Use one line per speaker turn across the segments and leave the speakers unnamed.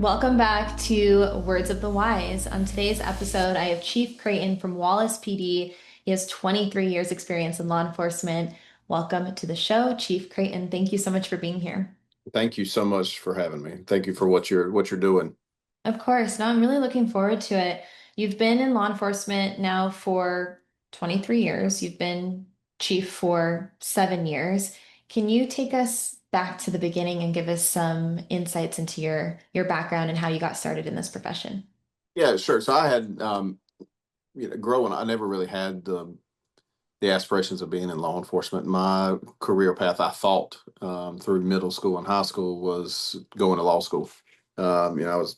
Welcome back to Words of the Wise. On today's episode, I have Chief Crayton from Wallace PD. He has 23 years experience in law enforcement. Welcome to the show, Chief Crayton. Thank you so much for being here.
Thank you so much for having me. Thank you for what you're doing.
Of course. No, I'm really looking forward to it. You've been in law enforcement now for 23 years. You've been chief for 7 years. Can you take us back to the beginning and give us some insights into your background and how you got started in this profession?
Yeah, sure. So I had growing, I never really had the aspirations of being in law enforcement. My career path, I thought, through middle school and high school was going to law school. I was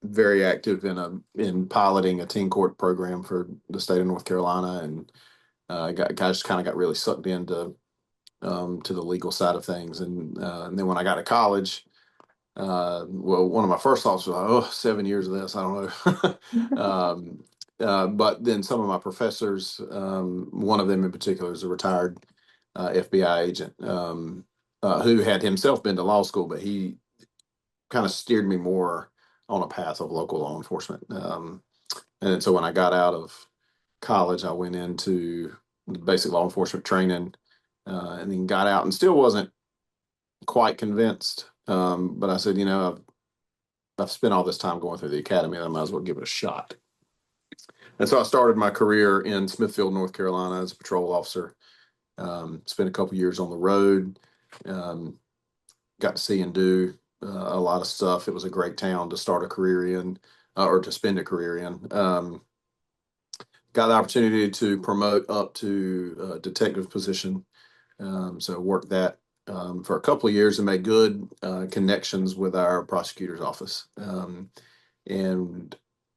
very active in piloting a teen court program for the state of North Carolina, and just kind of got really sucked into to the legal side of things. And then when I got to college, well, one of my first thoughts was, oh, 7 years of this, I don't know. But then some of my professors, one of them in particular is a retired FBI agent, who had himself been to law school, but he kind of steered me more on a path of local law enforcement. And so when I got out of college, I went into basic law enforcement training, and then got out and still wasn't quite convinced. But I said, I've spent all this time going through the academy, I might as well give it a shot. And so I started my career in Smithfield, North Carolina as a patrol officer. Spent a couple years on the road. Um, Got to see and do a lot of stuff. It was a great town to start a career in, or to spend a career in. Got the opportunity to promote up to a detective position. So worked that for a couple of years and made good connections with our prosecutor's office. And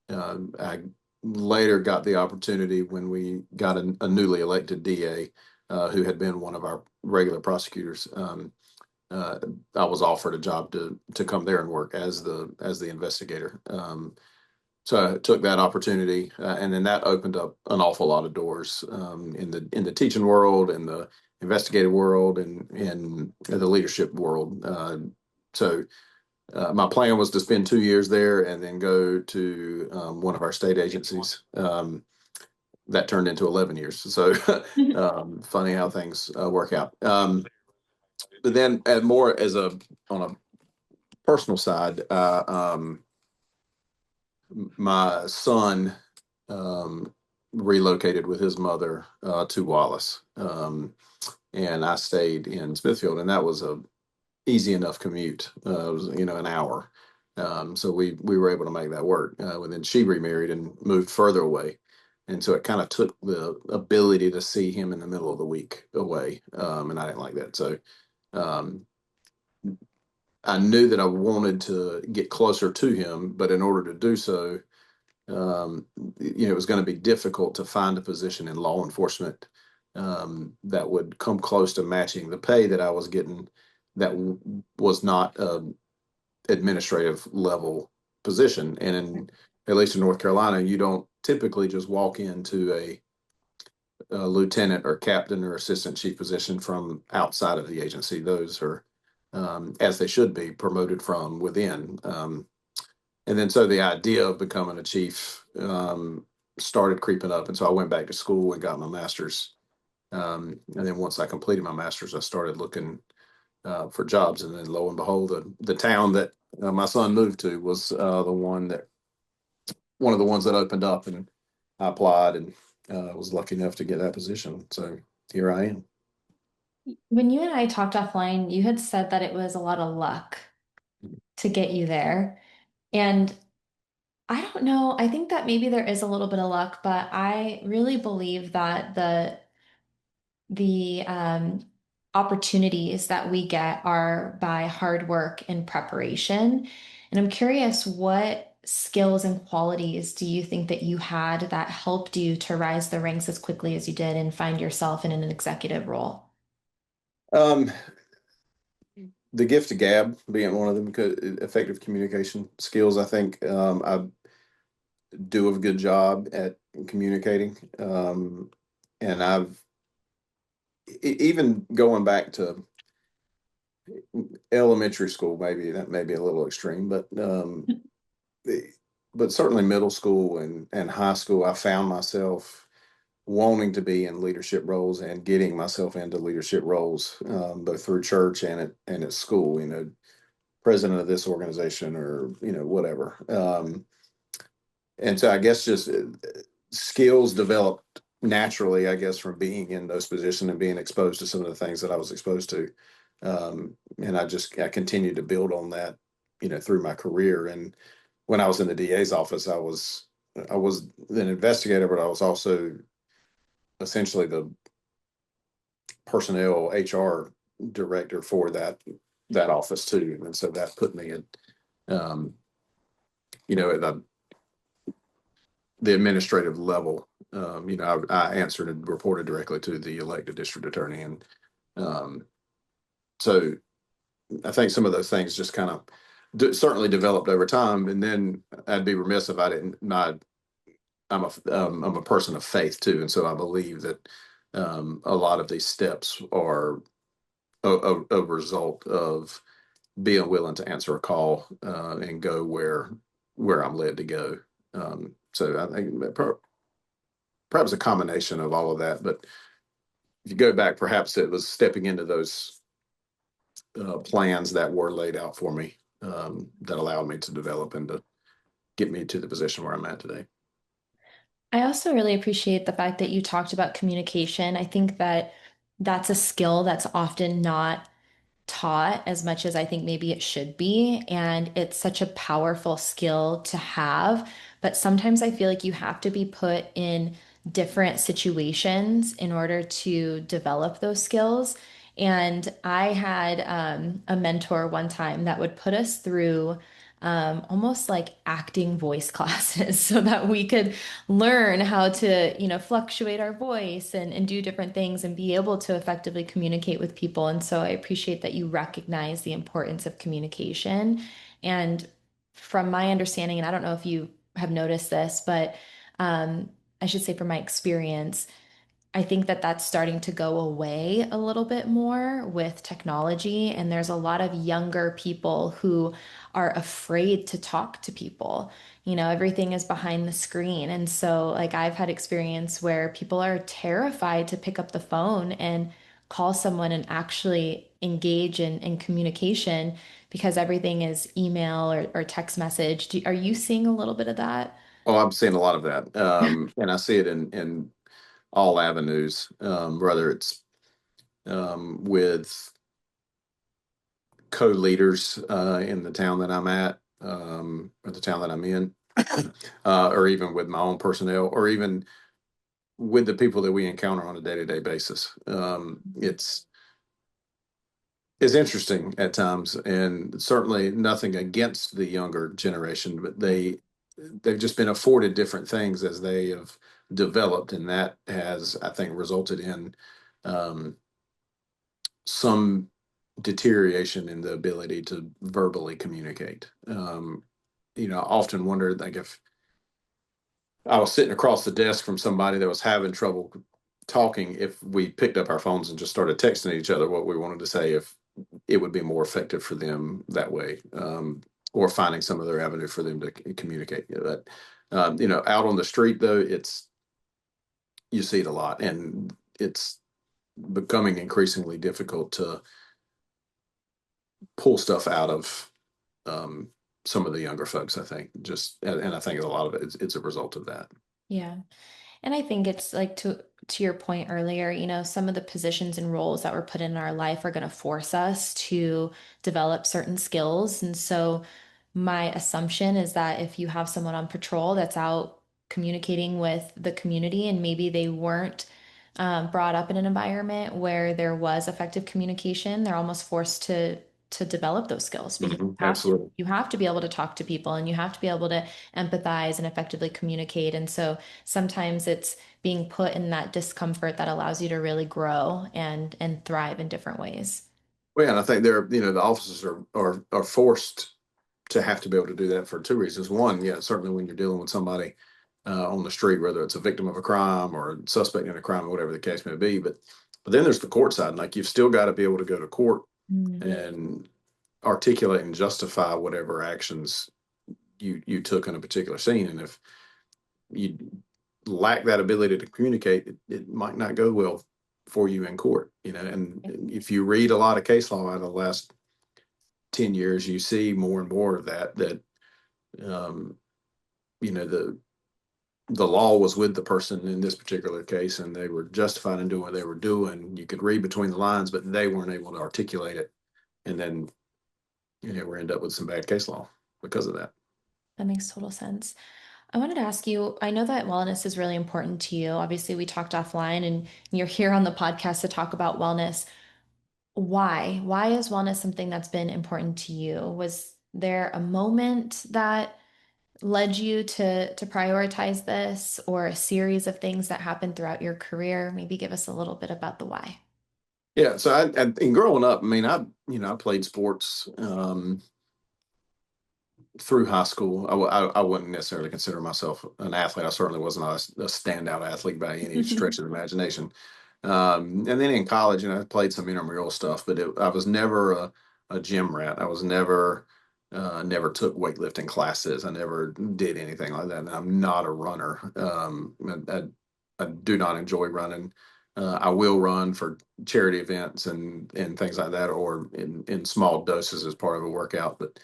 I later got the opportunity when we got a newly elected DA, who had been one of our regular prosecutors. Uh, I was offered a job to come there and work as the investigator. So I took that opportunity, and then that opened up an awful lot of doors in the teaching world, and the investigative world, and in the leadership world. So my plan was to spend 2 years there and then go to one of our state agencies. That turned into 11 years. So funny how things work out. But then, more as a on a personal side, my son um, relocated with his mother to Wallace, and I stayed in Smithfield, and that was a easy enough commute. It was an hour, so we were able to make that work. And then she remarried and moved further away, and so it kind of took the ability to see him in the middle of the week away, and I didn't like that. So um, I knew that I wanted to get closer to him, but in order to do so, it was going to be difficult to find a position in law enforcement that would come close to matching the pay that I was getting. That was not administrative level position, and at least in North Carolina, you don't typically just walk into a lieutenant or captain or assistant chief position from outside of the agency. Those are, as they should be, promoted from within. And then so the idea of becoming a chief started creeping up. And so I went back to school and got my master's. And then once I completed my master's, I started looking for jobs. And then lo and behold, the town that my son moved to was one of the ones that opened up, and I applied and was lucky enough to get that position. So here I am.
When you and I talked offline, you had said that it was a lot of luck to get you there. And I don't know, I think that maybe there is a little bit of luck, but I really believe that the opportunities that we get are by hard work and preparation. And I'm curious, what skills and qualities do you think that you had that helped you to rise the ranks as quickly as you did and find yourself in an executive role?
Um, the gift of gab being one of them, because effective communication skills, I think I do a good job at communicating. And even going back to elementary school, maybe that may be a little extreme, but but certainly middle school and high school, I found myself wanting to be in leadership roles and getting myself into leadership roles, both through church and at school. President of this organization or whatever. And so I guess just skills developed naturally, I guess, from being in those positions and being exposed to some of the things that I was exposed to. And I continued to build on that, through my career. And when I was in the DA's office, I was an investigator, but I was also essentially the personnel HR director for that office too. And so that put me at um, at the administrative level. I answered and reported directly to the elected district attorney, and um, so I think some of those things just kind of certainly developed over time. And then I'd be remiss if I didn't. I'm a person of faith too, and so I believe that a lot of these steps are a result of being willing to answer a call and go where I'm led to go. So I think perhaps a combination of all of that. But if you go back, perhaps it was stepping into those plans that were laid out for me that allowed me to develop and to get me to the position where I'm at today.
I also really appreciate the fact that you talked about communication. I think that that's a skill that's often not taught as much as I think maybe it should be. And it's such a powerful skill to have. But sometimes I feel like you have to be put in different situations in order to develop those skills. And I had a mentor one time that would put us through almost like acting voice classes so that we could learn how to, fluctuate our voice and do different things and be able to effectively communicate with people. And so I appreciate that you recognize the importance of communication. And from my understanding, and I don't know if you have noticed this, but um, I should say from my experience, I think that that's starting to go away a little bit more with technology. And there's a lot of younger people who are afraid to talk to people. Everything is behind the screen. And so, like, I've had experience where people are terrified to pick up the phone and call someone and actually engage in communication because everything is email or text message. Are you seeing a little bit of that?
Oh, I'm seeing a lot of that, and I see it in all avenues, whether it's with co-leaders in the town that I'm at, or the town that I'm in, or even with my own personnel, or even with the people that we encounter on a day-to-day basis. It's interesting at times, and certainly nothing against the younger generation, but they've just been afforded different things as they have developed, and that has, I think, resulted in um, some deterioration in the ability to verbally communicate. I often wondered, like, if I was sitting across the desk from somebody that was having trouble talking, if we picked up our phones and just started texting each other what we wanted to say, if it would be more effective for them that way, or finding some other avenue for them to communicate. But out on the street though, you see it a lot, and it's becoming increasingly difficult to pull stuff out of um, some of the younger folks. I think and I think a lot of it's a result of that.
Yeah. And I think it's like to your point earlier, some of the positions and roles that were put in our life are going to force us to develop certain skills. And so my assumption is that if you have someone on patrol that's out communicating with the community and maybe they weren't brought up in an environment where there was effective communication, they're almost forced to develop those skills because
Absolutely.
you have to be able to talk to people and you have to be able to empathize and effectively communicate. And so sometimes it's being put in that discomfort that allows you to really grow and thrive in different ways.
Well, yeah, and I think the officers are forced to have to be able to do that for two reasons. One, yeah, certainly when you're dealing with somebody on the street, whether it's a victim of a crime or a suspect in a crime or whatever the case may be. But then there's the court side. Like, you've still got to be able to go to court
Mm.
and articulate and justify whatever actions you took in a particular scene. And if you lack that ability to communicate, it might not go well for you in court. And if you read a lot of case law out of the last 10 years, you see more and more of that um, you know the law was with the person in this particular case, and they were justified in doing what they were doing. You could read between the lines, but they weren't able to articulate it, and then we end up with some bad case law because of that.
That makes total sense. I wanted to ask you, I know that wellness is really important to you. Obviously, we talked offline and you're here on the podcast to talk about wellness. Why? Why is wellness something that's been important to you? Was there a moment that led you to prioritize this or a series of things that happened throughout your career? Maybe give us a little bit about the why.
Yeah, so and growing up, I mean, I played sports through high school. I wouldn't necessarily consider myself an athlete. I certainly wasn't a standout athlete by any stretch of the imagination. And then in college, I played some intramural stuff, but I was never a gym rat. I was never took weightlifting classes. I never did anything like that. And I'm not a runner. I do not enjoy running. I will run for charity events and things like that, or in small doses as part of a workout. But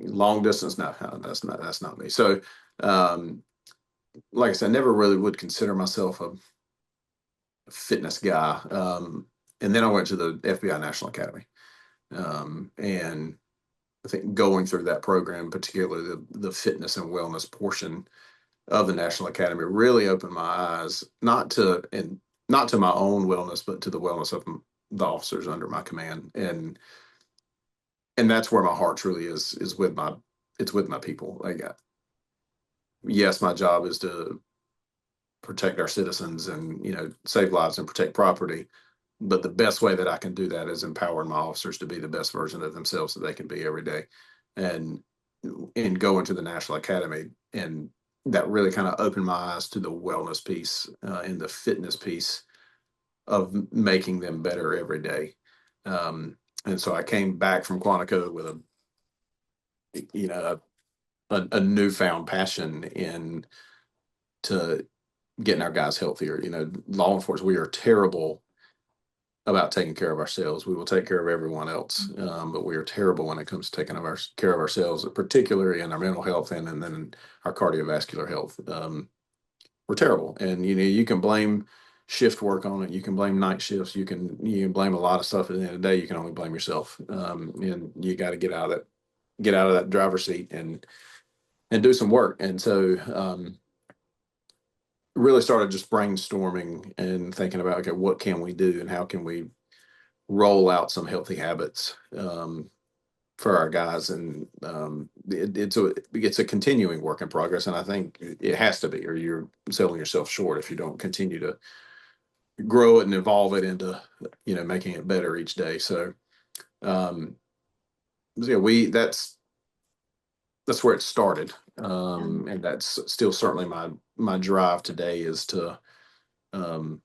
long distance, no, that's not me. So, um, like I said, I never really would consider myself a fitness guy. And then I went to the FBI National Academy, and I think going through that program, particularly the fitness and wellness portion of the National Academy, really opened my eyes not to my own wellness, but to the wellness of the officers under my command, and that's where my heart truly is with my it's with my people. Like, yes, my job is to protect our citizens and save lives and protect property. But the best way that I can do that is empowering my officers to be the best version of themselves that they can be every day. And going to the National Academy, and that really kind of opened my eyes to the wellness piece and the fitness piece of making them better every day. And so I came back from Quantico with you know a newfound passion in to getting our guys healthier. Law enforcement, we are terrible about taking care of ourselves. We will take care of everyone else, but we are terrible when it comes to taking care of ourselves, particularly in our mental health and then our cardiovascular health. We're terrible, and you can blame shift work on it. You can blame night shifts. You can blame a lot of stuff. At the end of the day, you can only blame yourself, and you got to get out of that driver's seat and do some work. And so, really started just brainstorming and thinking about, okay, what can we do and how can we roll out some healthy habits for our guys. And it's a continuing work in progress, and I think it has to be, or you're selling yourself short if you don't continue to grow it and evolve it into making it better each day. Um, so yeah, we that's where it started,
Yeah.
and that's still certainly my drive today is to um,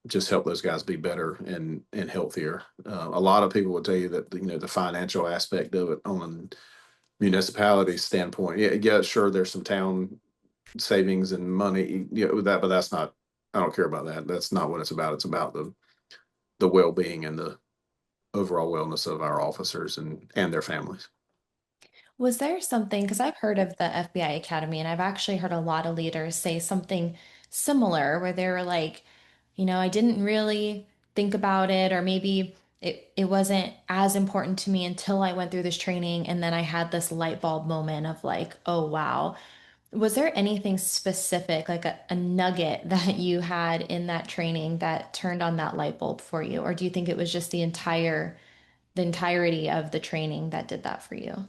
just help those guys be better and healthier. A lot of people will tell you that the financial aspect of it on a municipality standpoint, yeah, sure, there's some town savings and money, with that, but that's not. I don't care about that. That's not what it's about. It's about the well being and the overall wellness of our officers and their families.
Was there something, because I've heard of the FBI Academy and I've actually heard a lot of leaders say something similar where they were like, I didn't really think about it, or maybe it wasn't as important to me until I went through this training and then I had this light bulb moment of like, oh wow. Was there anything specific, like a nugget that you had in that training that turned on that light bulb for you? Or do you think it was just the entirety of the training that did that for you?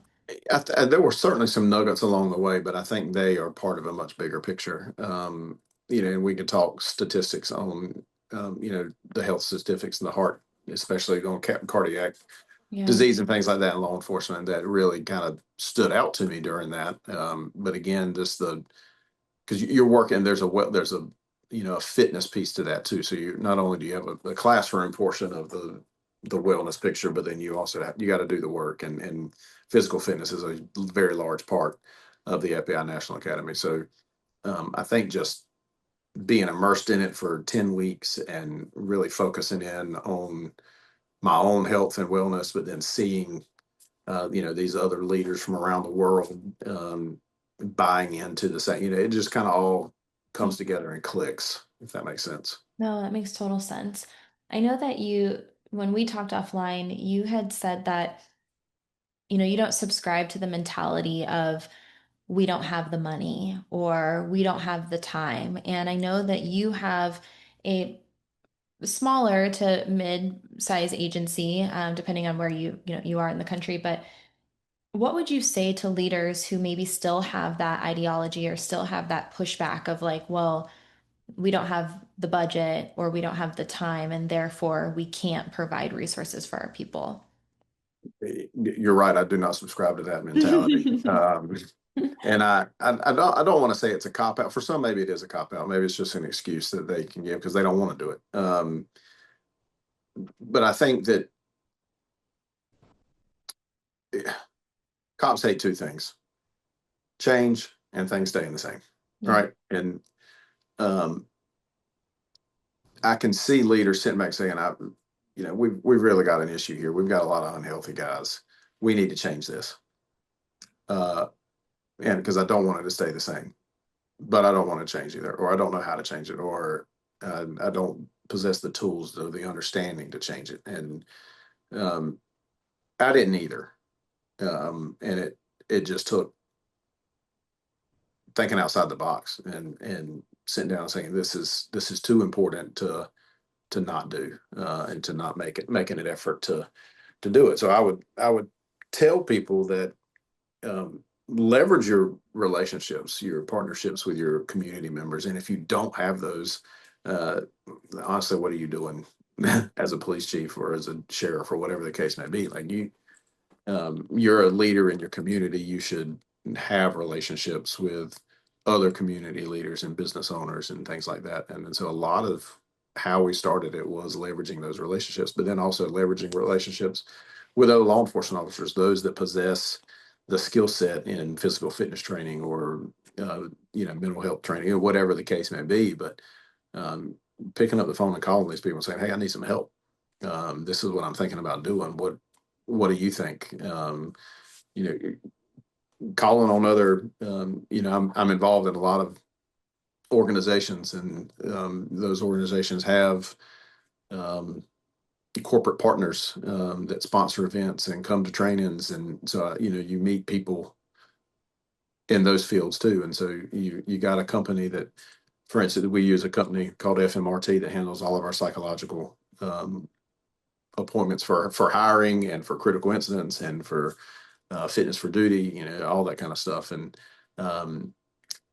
There were certainly some nuggets along the way, but I think they are part of a much bigger picture. And we could talk statistics on, the health statistics in the heart, especially on cardiac
Yeah.
disease and things like that in law enforcement that really kind of stood out to me during that. But again, just because you're working, there's a fitness piece to that too. So you not only do you have a classroom portion of the wellness picture, but then you also you got to do the work, and physical fitness is a very large part of the FBI National Academy. So I think just being immersed in it for 10 weeks and really focusing in on my own health and wellness, but then seeing these other leaders from around the world buying into the same, it just kind of all
Yeah.
comes together and clicks, if that makes sense.
No, that makes total sense. I know that when we talked offline, you had said that, you don't subscribe to the mentality of we don't have the money or we don't have the time. And I know that you have a smaller to mid-size agency, depending on where you are in the country. But what would you say to leaders who maybe still have that ideology or still have that pushback of like, well, we don't have the budget or we don't have the time, and therefore we can't provide resources for our people?
You're right. I do not subscribe to that mentality. And I don't want to say it's a cop out. For some, maybe it is a cop out. Maybe it's just an excuse that they can give because they don't want to do it. But I think that cops hate two things: change and things staying the same.
Yeah.
Right. And um, I can see leaders sitting back saying, we've really got an issue here. We've got a lot of unhealthy guys. We need to change this. Uh, and because I don't want it to stay the same, but I don't want to change either, or I don't know how to change it, or I don't possess the tools or the understanding to change it. And um, I didn't either. And it just took thinking outside the box and sitting down and saying this is too important to not do, and to not making an effort to do it. So I would tell people that leverage your relationships, your partnerships with your community members, and if you don't have those, uh, honestly, what are you doing as a police chief or as a sheriff or whatever the case may be? Like you're a leader in your community. You should have relationships with other community leaders and business owners and things like that. And so a lot of how we started it was leveraging those relationships, but then also leveraging relationships with other law enforcement officers, those that possess the skill set in physical fitness training or mental health training, or whatever the case may be. But um, picking up the phone and calling these people and saying, "Hey, I need some help. This is what I'm thinking about doing. What do you think?" You know, calling on other. I'm involved in a lot of organizations, and those organizations have um, corporate partners that sponsor events and come to trainings, and so you meet people in those fields too. And so you got a company that, for instance, we use a company called FMRT that handles all of our psychological appointments for hiring and for critical incidents and for fitness for duty, all that kind of stuff. And um,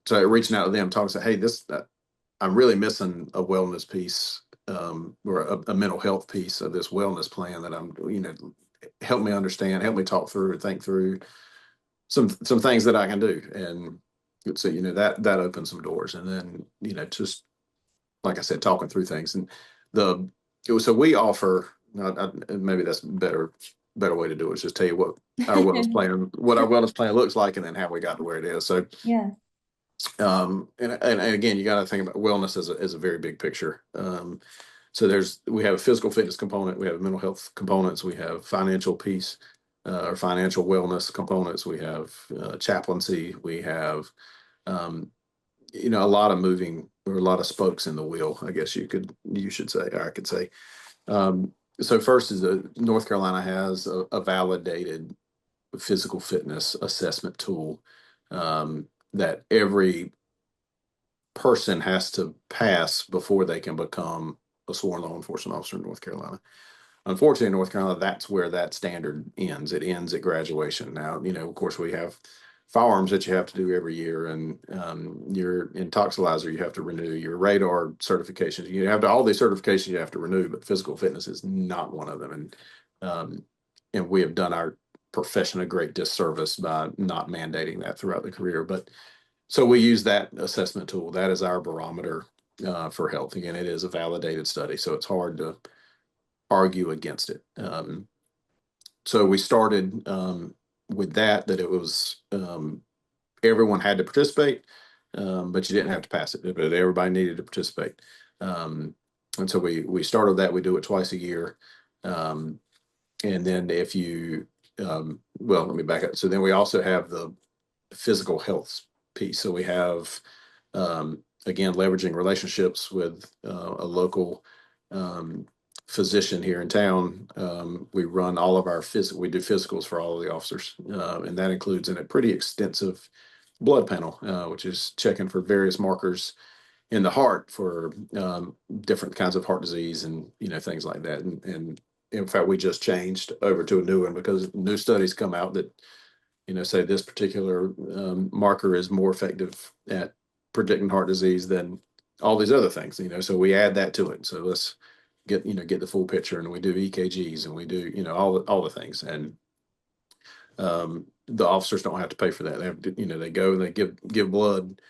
so reaching out to them, talking, say, hey, I'm really missing a wellness piece, or a mental health piece of this wellness plan that help me understand, help me talk through and think through some things that I can do. And so, that opens some doors. And then, just like I said, talking through things. And the, so we offer, maybe that's better way to do it is just tell you what our wellness plan looks like, and then how we got to where it is. So,
Yeah.
and again, you got to think about wellness as a very big picture. So we have a physical fitness component, we have mental health components, we have financial piece, or financial wellness components, we have chaplaincy, we have um, a lot of moving, or a lot of spokes in the wheel, I guess you should say, or I could say. So first is North Carolina has a validated physical fitness assessment tool that every person has to pass before they can become a sworn law enforcement officer in North Carolina. Unfortunately, in North Carolina, that's where that standard ends. It ends at graduation. Now, of course, we have firearms that you have to do every year, and your intoxilizer you have to renew, your radar certifications. You have to all these certifications you have to renew, but physical fitness is not one of them. And we have done our profession a great disservice by not mandating that throughout the career. But so we use that assessment tool. That is our barometer for health. Again, it is a validated study, so it's argue against it. So we started with that it was everyone had to participate, but you didn't have to pass it, but everybody needed to participate. Um, and so we started that. We do it twice a year. Um, and then if you, well, let me back up. So then we also have the physical health piece. So we have, again, leveraging relationships with a local um, physician here in town. We run all of our we do physicals for all of the officers, and that includes in a pretty extensive blood panel, which is checking for various markers in the heart for different kinds of heart disease and things like that. And in fact, we just changed over to a new one because new studies come out that say this particular marker is more effective at predicting heart disease than all these other things. So we add that to it. So let's get the full picture, and we do EKGs, and we do all the things. And the officers don't have to pay for that. They have to, they go and they give blood,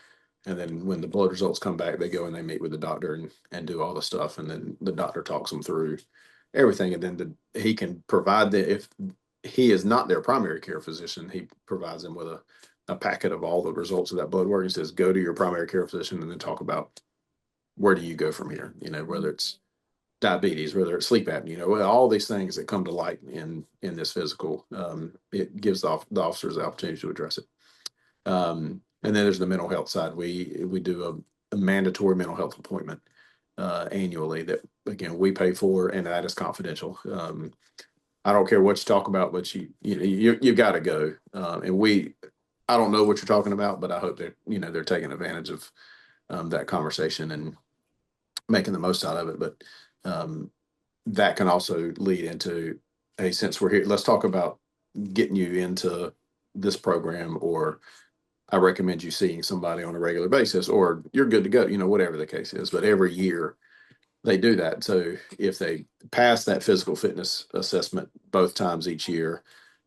and then when the blood results come back, they go and they meet with the doctor and do all the stuff, and then the doctor talks them through everything, and then he can provide if he is not their primary care physician, he provides them with a packet of all the results of that blood work. He says, go to your primary care physician and then talk about where do you go from here. Whether it's diabetes, whether it's sleep apnea, all these things that come to light in this physical. It gives the officers the opportunity to address it. And then there's the mental health side. We do a mandatory mental health appointment annually that again we pay for, and that is confidential. I don't care what you talk about, but you got to go. And I don't know what you're talking about, but I hope that they're taking advantage of that conversation and making the most out of it. But that can also lead into, hey, since we're here, let's talk about getting you into this program, or I recommend you seeing somebody on a regular basis, or you're good to go, whatever the case is. But every year they do that. So if they pass that physical fitness assessment both times each year,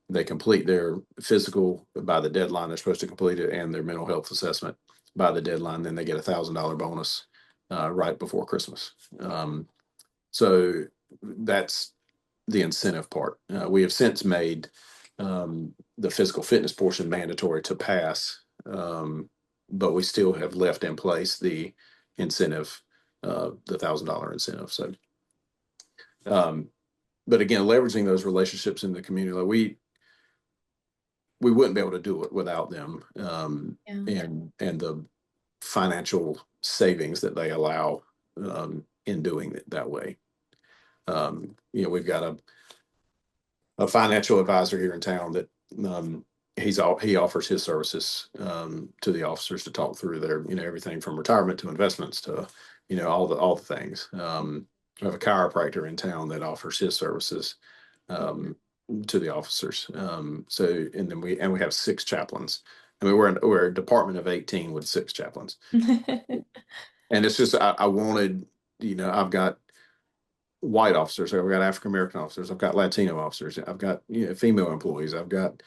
they complete their physical by the deadline they're supposed to complete it, and their mental health assessment by the deadline, then they get $1,000 bonus right before Christmas. So that's the incentive part. We have since made the physical fitness portion mandatory to pass, but we still have left in place the incentive, the $1,000 incentive. So, um, but again, leveraging those relationships in the community, like we wouldn't be able to do it without them,
Yeah.
and the financial savings that they allow in doing it that way. We've got a financial advisor here in town that he offers his services to the officers to talk through their everything from retirement to investments to all the things. I have a chiropractor in town that offers his services to the officers. So and then we have 6 chaplains. I mean, we're a department of 18 with 6 chaplains, and it's just I wanted I've got white officers, I've got African American officers, I've got Latino officers, I've got female employees, I've got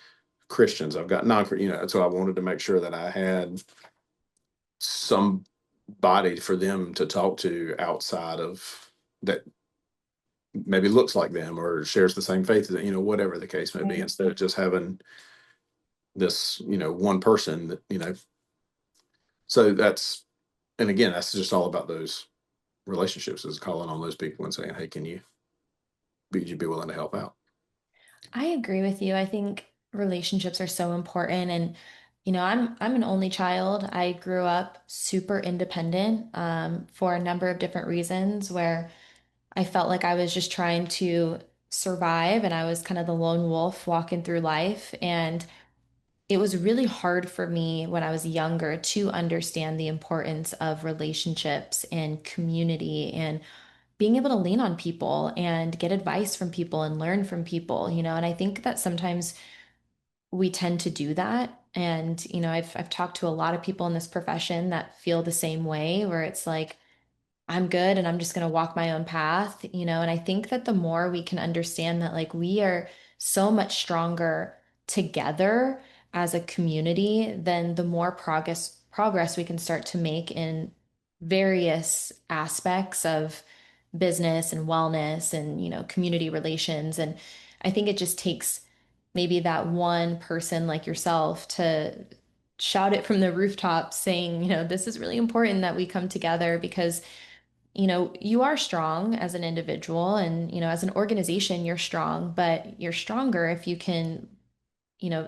Christians, I've got non, so I wanted to make sure that I had somebody for them to talk to outside of that maybe looks like them or shares the same faith as whatever the case may be,
Right.
instead of just having this one person that so that's and again that's just all about those relationships, is calling on those people and saying, hey, would you be willing to help out?
I agree with you. I think relationships are so important. And, I'm an only child. I grew up super independent for a number of different reasons where I felt like I was just trying to survive and I was kind of the lone wolf walking through life. And it was really hard for me when I was younger to understand the importance of relationships and community and being able to lean on people and get advice from people and learn from people, and I think that sometimes we tend to do that. And, I've talked to a lot of people in this profession that feel the same way, where it's like, I'm good and I'm just going to walk my own path, and I think that the more we can understand that, like, we are so much stronger together as a community, then the more progress we can start to make in various aspects of business and wellness and, community relations. And I think it just takes maybe that one person like yourself to shout it from the rooftops saying, this is really important that we come together because you are strong as an individual and, as an organization, you're strong, but you're stronger if you can,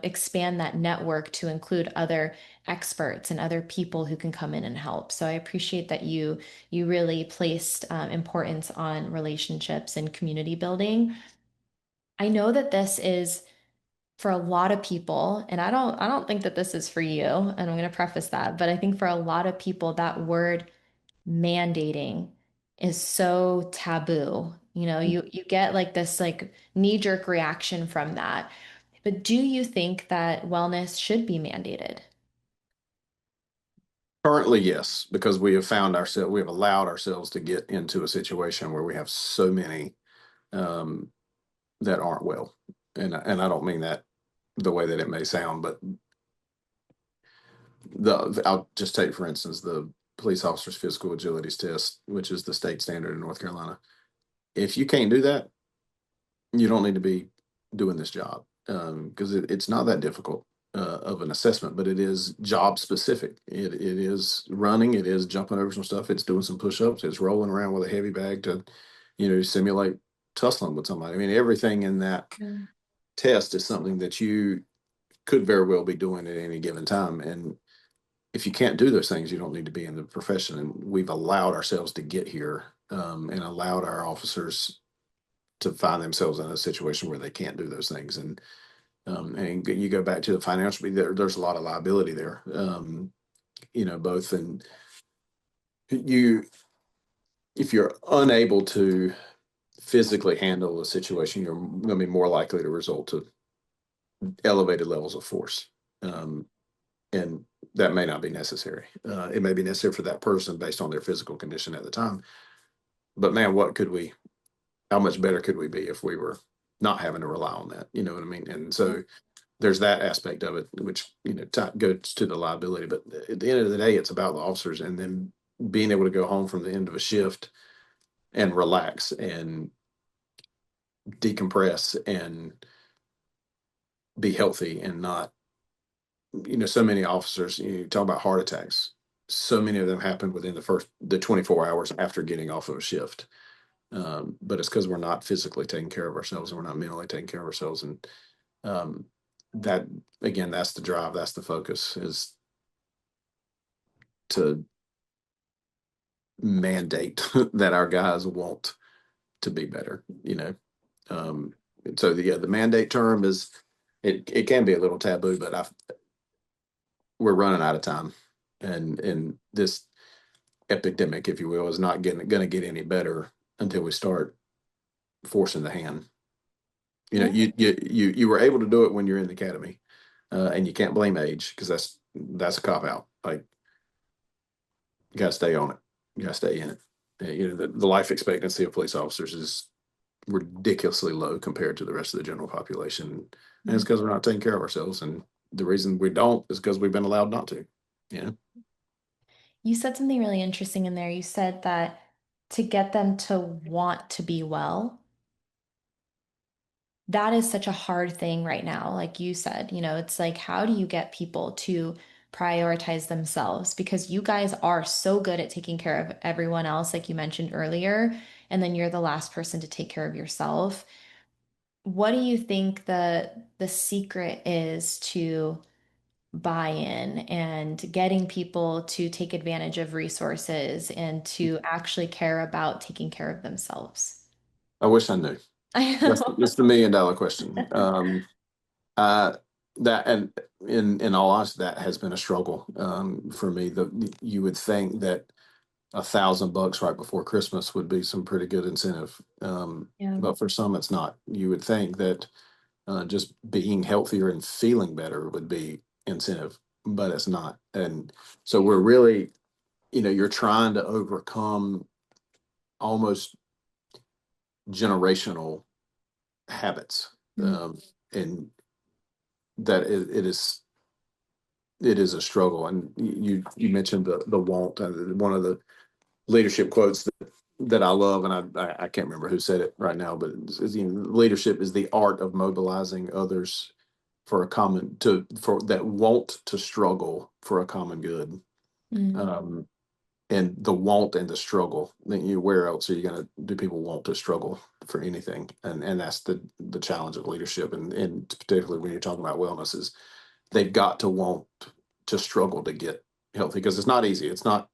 expand that network to include other experts and other people who can come in and help. So I appreciate that you really placed importance on relationships and community building. I know that this is for a lot of people, and I don't think that this is for you, and I'm going to preface that, but I think for a lot of people that word mandating is so taboo. You get like this like knee-jerk reaction from that. But do you think that wellness should be mandated?
Currently, yes, because we have allowed ourselves to get into a situation where we have so many um, that aren't well, and I don't mean that the way that it may sound, but I'll just take for instance the police officers physical agilities test, which is the state standard in North Carolina. If you can't do that, you don't need to be doing this job because it's not that difficult of an assessment, but it is job specific. It is running, it is jumping over some stuff, it's doing some push ups, it's rolling around with a heavy bag to, simulate tussling with somebody. I mean, everything in that
Mm.
test is something that you could very well be doing at any given time. And if you can't do those things, you don't need to be in the profession. And we've allowed ourselves to get here and allowed our officers to find themselves in a situation where they can't do those things. And you go back to the financial, there's a lot of liability there. Both and you, if you're unable to physically handle a situation, you're going to be more likely to result to elevated levels of force. Um, and that may not be necessary. It may be necessary for that person based on their physical condition at the time. But man, how much better could we be if we were not having to rely on that? You know what I mean? And
Yeah.
so there's that aspect of it, which goes to the liability. But at the end of the day, it's about the officers and then being able to go home from the end of a shift and relax and decompress and be healthy and not, so many officers, you talk about heart attacks. So many of them happen within the 24 hours after getting off of a shift. But it's because we're not physically taking care of ourselves and we're not mentally taking care of ourselves. And um, that, again, that's the drive, that's the focus is to mandate that our guys want to be better, Um, so the mandate term it can be a little taboo, but we're running out of time, and this epidemic, if you will, is not going to get any better until we start forcing the hand.
Yeah.
You were able to do it when you're in the academy, and you can't blame age because that's a cop out. Like you got to stay on it, you got to stay in it. The life expectancy of police officers is ridiculously low compared to the rest of the general population, and it's
Mm.
because we're not taking care of ourselves. And the reason we don't is because we've been allowed not to. Yeah,
You said something really interesting in there. You said that to get them to want to be well, that is such a hard thing right now. Like you said, it's like, how do you get people to prioritize themselves? Because you guys are so good at taking care of everyone else, like you mentioned earlier, and then you're the last person to take care of yourself. What do you think the secret is to buy-in and getting people to take advantage of resources and to actually care about taking care of themselves?
I wish I knew.
I
That's the $1 million question. Uh, that and in all honesty, that has been a struggle for me. You would think that $1,000 right before Christmas would be some pretty good incentive,
Yeah.
but for some, it's not. You would think that just being healthier and feeling better would be incentive, but it's not. And so we're really, you're trying to overcome almost generational habits,
Mm.
and that it is a struggle. And you mentioned the want. One of the leadership quotes that I love, and I can't remember who said it right now, but leadership is the art of mobilizing others for a common to for that want to struggle for a common good.
Mm,
Um, and the want and the struggle. Then where else are you going to do people want to struggle for anything? And that's the challenge of leadership, and particularly when you're talking about wellness, is they've got to want to struggle to get healthy because it's not easy. It's not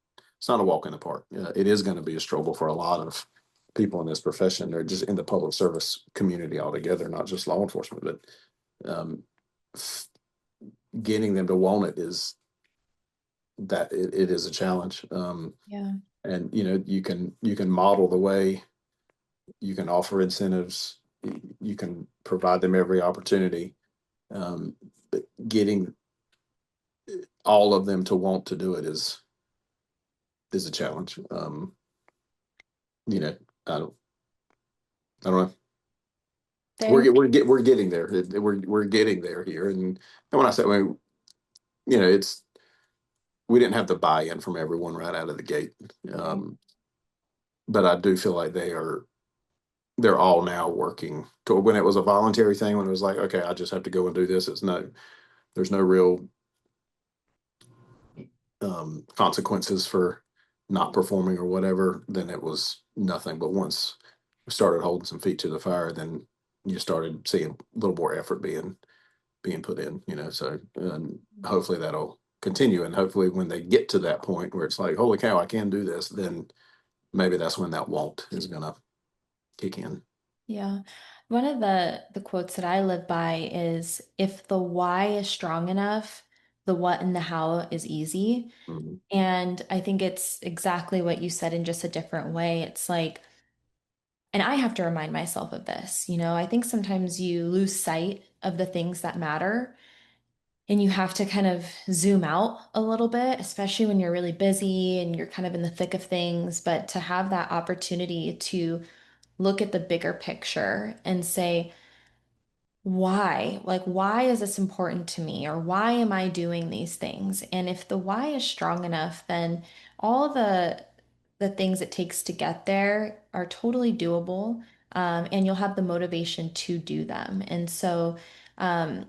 a walk in the park. It is going to be a struggle for a lot of people in this profession. They're just in the public service community altogether, not just law enforcement, but getting them to want it is that it is a challenge.
yeah.
And you can model the way, you can offer incentives, you can provide them every opportunity, but getting all of them to want to do it is a challenge. You know, I don't I don't know.
There.
We're getting there. We're getting there here, and when I say, it's we didn't have the buy-in from everyone right out of the gate,
Right.
um, but I do feel like they're all now working to when it was a voluntary thing, when it was like, okay, I just have to go and do this. There's no real consequences for not performing or whatever, then it was nothing. But once we started holding some feet to the fire, then you started seeing a little more effort being put in. So hopefully that'll continue. And hopefully when they get to that point where it's like, holy cow, I can do this, then maybe that's when that want is gonna kick in.
Yeah. One of the quotes that I live by is if the why is strong enough, the what and the how is easy.
Mhm.
And I think it's exactly what you said in just a different way. It's like, and I have to remind myself of this, I think sometimes you lose sight of the things that matter and you have to kind of zoom out a little bit, especially when you're really busy and you're kind of in the thick of things. But to have that opportunity to look at the bigger picture and say, why? Like, why is this important to me? Or why am I doing these things? And if the why is strong enough, then all the things it takes to get there are totally doable. And you'll have the motivation to do them. And so, um,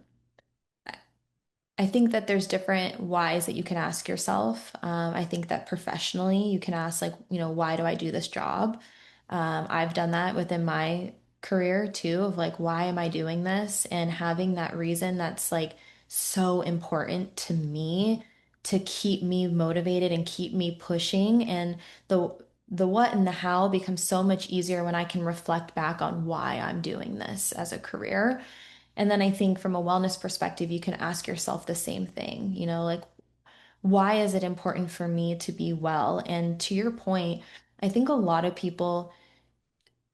I think that there's different whys that you can ask yourself. I think that professionally, you can ask, like, why do I do this job? I've done that within my career too, of like, why am I doing this? And having that reason that's like so important to me to keep me motivated and keep me pushing. And the what and the how becomes so much easier when I can reflect back on why I'm doing this as a career. And then I think from a wellness perspective, you can ask yourself the same thing, like, why is it important for me to be well? And to your point, I think a lot of people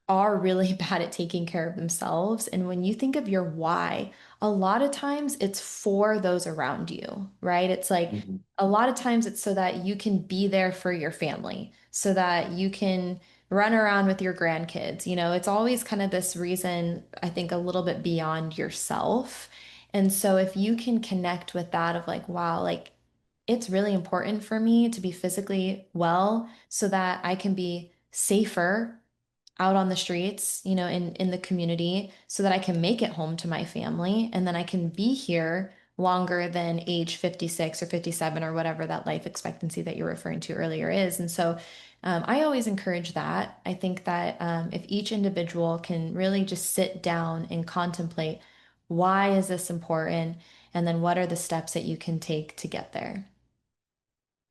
are really bad at taking care of themselves. And when you think of your why, a lot of times it's for those around you, right? It's like
Mhm.
a lot of times it's so that you can be there for your family, so that you can run around with your grandkids. It's always kind of this reason, I think, a little bit beyond yourself. And so if you can connect with that of like, wow, like it's really important for me to be physically well so that I can be safer out on the streets, in the community so that I can make it home to my family and then I can be here longer than age 56 or 57 or whatever that life expectancy that you're referring to earlier is. And so I always encourage that. I think that if each individual can really just sit down and contemplate why is this important and then what are the steps that you can take to get there.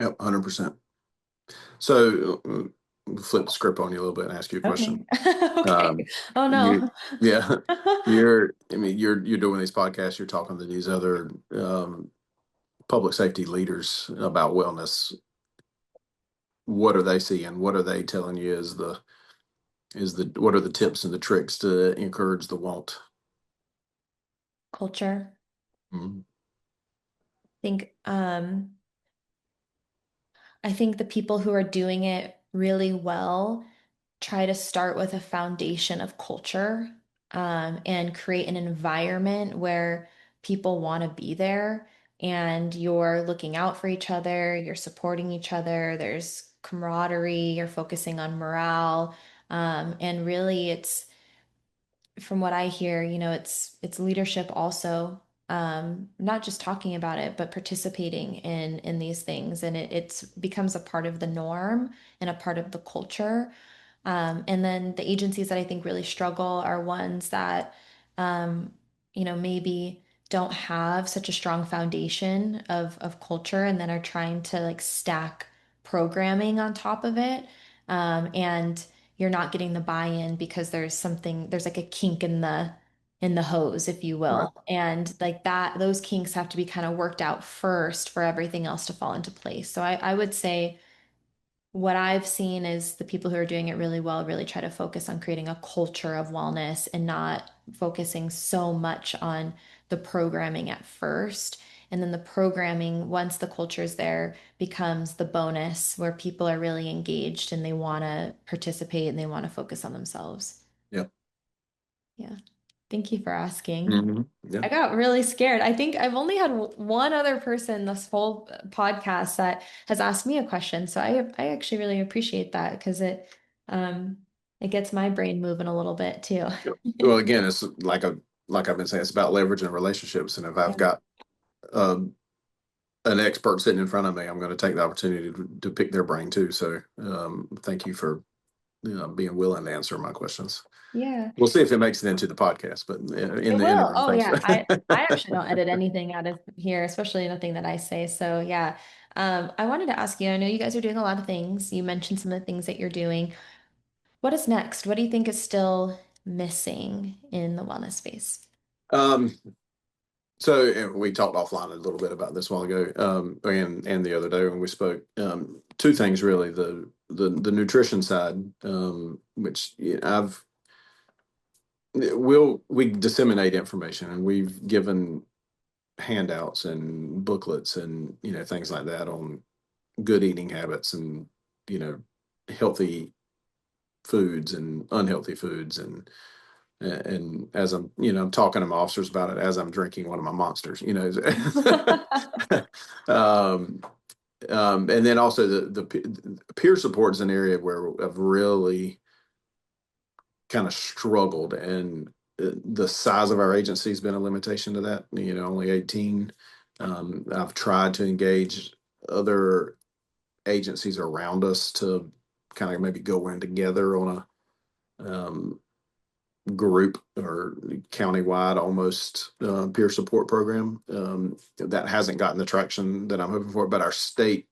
Yep, 100%. So flip the script on you a little bit and ask you a question.
Okay. Okay.
Um,
Oh
you,
no.
yeah, you're doing these podcasts. You're talking to these other public safety leaders about wellness. What are they seeing? What are they telling you what are the tips and the tricks to encourage the want?
Culture.
Mhm.
think I think the people who are doing it really well try to start with a foundation of culture, and create an environment where people want to be there and you're looking out for each other, you're supporting each other. There's camaraderie, you're focusing on morale. And really from what I hear, it's leadership also, not just talking about it, but participating in these things. And it's becomes a part of the norm and a part of the culture. And then the agencies that I think really struggle are ones that, um, maybe don't have such a strong foundation of culture and then are trying to like stack programming on top of it. And you're not getting the buy-in because there's like a kink in the hose, if you
Right.
will. And like that, those kinks have to be kind of worked out first for everything else to fall into place. So I would say what I've seen is the people who are doing it really well really try to focus on creating a culture of wellness and not focusing so much on the programming at first. And then the programming, once the culture is there, becomes the bonus where people are really engaged and they want to participate and they want to focus on themselves.
Yeah.
Yeah. Thank you for asking.
Yeah.
I got really scared. I think I've only had one other person this whole podcast that has asked me a question. So I actually really appreciate that because um it gets my brain moving a little bit too.
Yep. Well, again, it's like I've been saying, it's about leveraging relationships. And if I've
Yeah.
got um, an expert sitting in front of me, I'm going to take the opportunity to pick their brain too. So thank you for being willing to answer my questions.
Yeah.
We'll see if it makes it into the podcast, but in
It
the
will.
interim,
Oh
thanks.
yeah. I actually don't edit anything out of here, especially nothing that I say. So yeah. I wanted to ask you, I know you guys are doing a lot of things. You mentioned some of the things that you're doing. What is next? What do you think is still missing in the wellness space?
um, so we talked offline a little bit about this a while ago, and the other day when we spoke. Two things really: the nutrition side, which we disseminate information, and we've given handouts and booklets and things like that on good eating habits and you know healthy foods and unhealthy foods and as I'm talking to my officers about it as I'm drinking one of my monsters, um, and then also the peer support is an area where I've really kind of struggled, and the size of our agency has been a limitation to that. Only 18. I've tried to engage other agencies around us to kind of maybe go in together on a group or countywide almost peer support program. That hasn't gotten the traction that I'm hoping for, but our state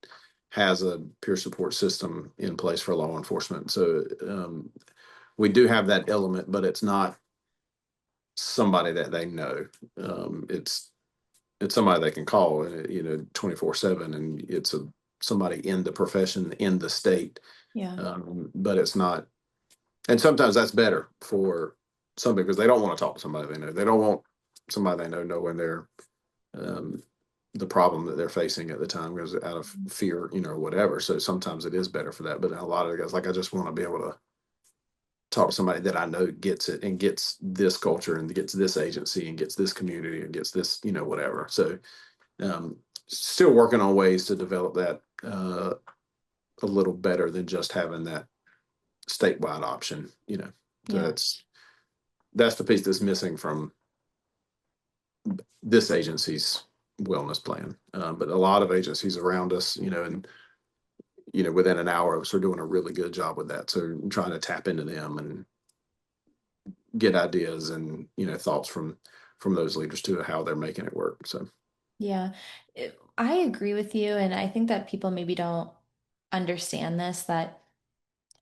has a peer support system in place for law enforcement. So we do have that element, but it's not somebody that they know. It's somebody they can call, 24/7, and it's somebody in the profession in the state.
Yeah.
But it's not, and sometimes that's better for somebody because they don't want to talk to somebody they know. They don't want somebody they know knowing um, the problem that they're facing at the time because out of fear, whatever. So sometimes it is better for that. But a lot of the guys, like, I just want to be able to talk to somebody that I know gets it and gets this culture and gets this agency and gets this community and gets this, whatever. So um, still working on ways to develop that a little better than just having that statewide option. So
Yeah.
that's the piece that's missing from this agency's wellness plan. But a lot of agencies around us, and within an hour of us are doing a really good job with that. So I'm trying to tap into them and get ideas and thoughts from those leaders too, how they're making it work. So
Yeah. I agree with you. And I think that people maybe don't understand this, that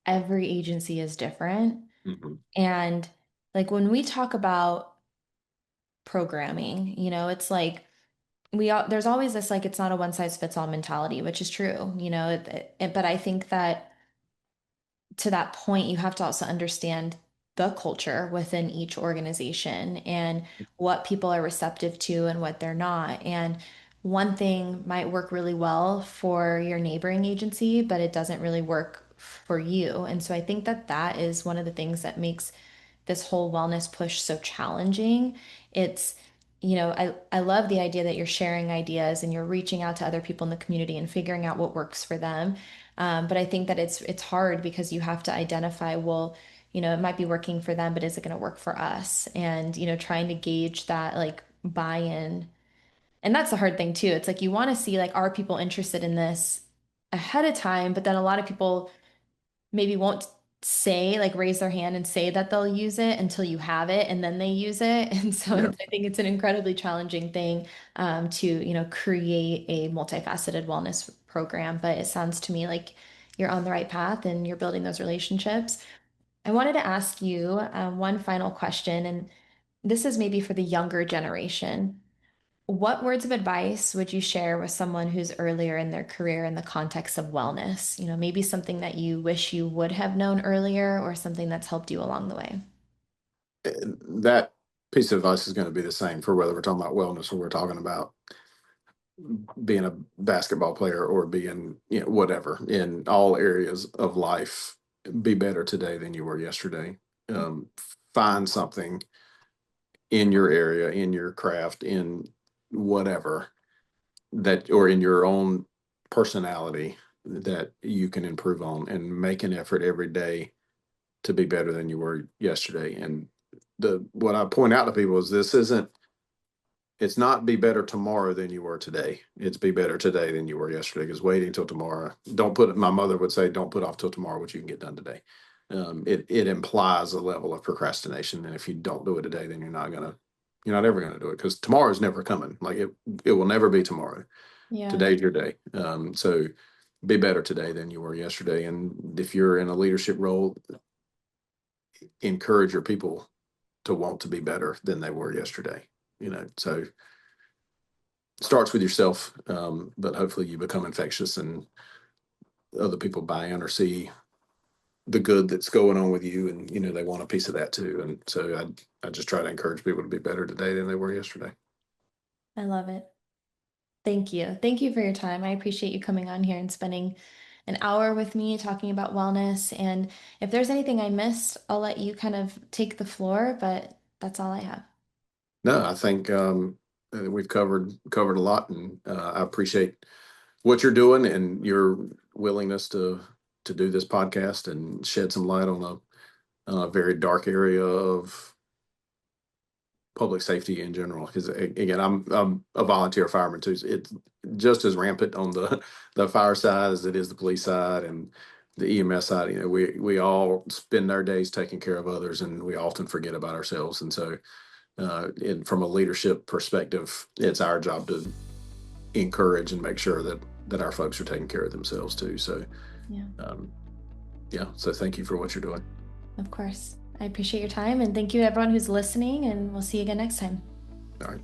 every agency is different.
mhm.
And like when we talk about programming, it's like there's always this like it's not a one size fits all mentality, which is true, but I think that to that point, you have to also understand the culture within each organization and what people are receptive to and what they're not. And one thing might work really well for your neighboring agency, but it doesn't really work for you. And so I think that that is one of the things that makes this whole wellness push so challenging. It's, I love the idea that you're sharing ideas and you're reaching out to other people in the community and figuring out what works for them. But I think that it's hard because you have to identify, well, it might be working for them, but is it going to work for us? And, trying to gauge that like buy-in. And that's the hard thing too. It's like you want to see like, are people interested in this ahead of time? But then a lot of people maybe won't say like raise their hand and say that they'll use it until you have it and then they use it. And so
Yeah.
I think it's an incredibly challenging thing to create a multifaceted wellness program. But it sounds to me like you're on the right path and you're building those relationships. I wanted to ask you one final question, and this is maybe for the younger generation. What words of advice would you share with someone who's earlier in their career in the context of wellness? Maybe something that you wish you would have known earlier or something that's helped you along the way.
That piece of advice is going to be the same for whether we're talking about wellness or we're talking about being a basketball player or being, whatever in all areas of life. Be better today than you were yesterday. Um, find something in your area, in your craft, in whatever that, or in your own personality that you can improve on and make an effort every day to be better than you were yesterday. And what I point out to people is it's not be better tomorrow than you were today. It's be better today than you were yesterday. Because waiting till tomorrow, don't put my mother would say, don't put off till tomorrow what you can get done today. It implies a level of procrastination. And if you don't do it today, then you're not ever gonna do it because tomorrow's never coming. Like it will never be tomorrow.
Yeah.
Today's your day. So be better today than you were yesterday. And if you're in a leadership role, encourage your people to want to be better than they were yesterday. So starts with yourself, but hopefully you become infectious and other people buy in or see the good that's going on with you, and they want a piece of that too. And so I just try to encourage people to be better today than they were yesterday.
I love it. Thank you. Thank you for your time. I appreciate you coming on here and spending an hour with me talking about wellness. And if there's anything I missed, I'll let you kind of take the floor, but that's all I have.
No, I think we've covered a lot, and I appreciate what you're doing and your willingness to do this podcast and shed some light on a very dark area of public safety in general. Because again, I'm a volunteer fireman too. So it's just as rampant on the fire side as it is the police side and the EMS side. We all spend our days taking care of others, and we often forget about ourselves. And so, from a leadership perspective, it's our job to encourage and make sure that our folks are taking care of themselves too. So,
Yeah,
um, yeah. So thank you for what you're doing.
of course. I appreciate your time and thank you to everyone who's listening, and we'll see you again next time.
All right.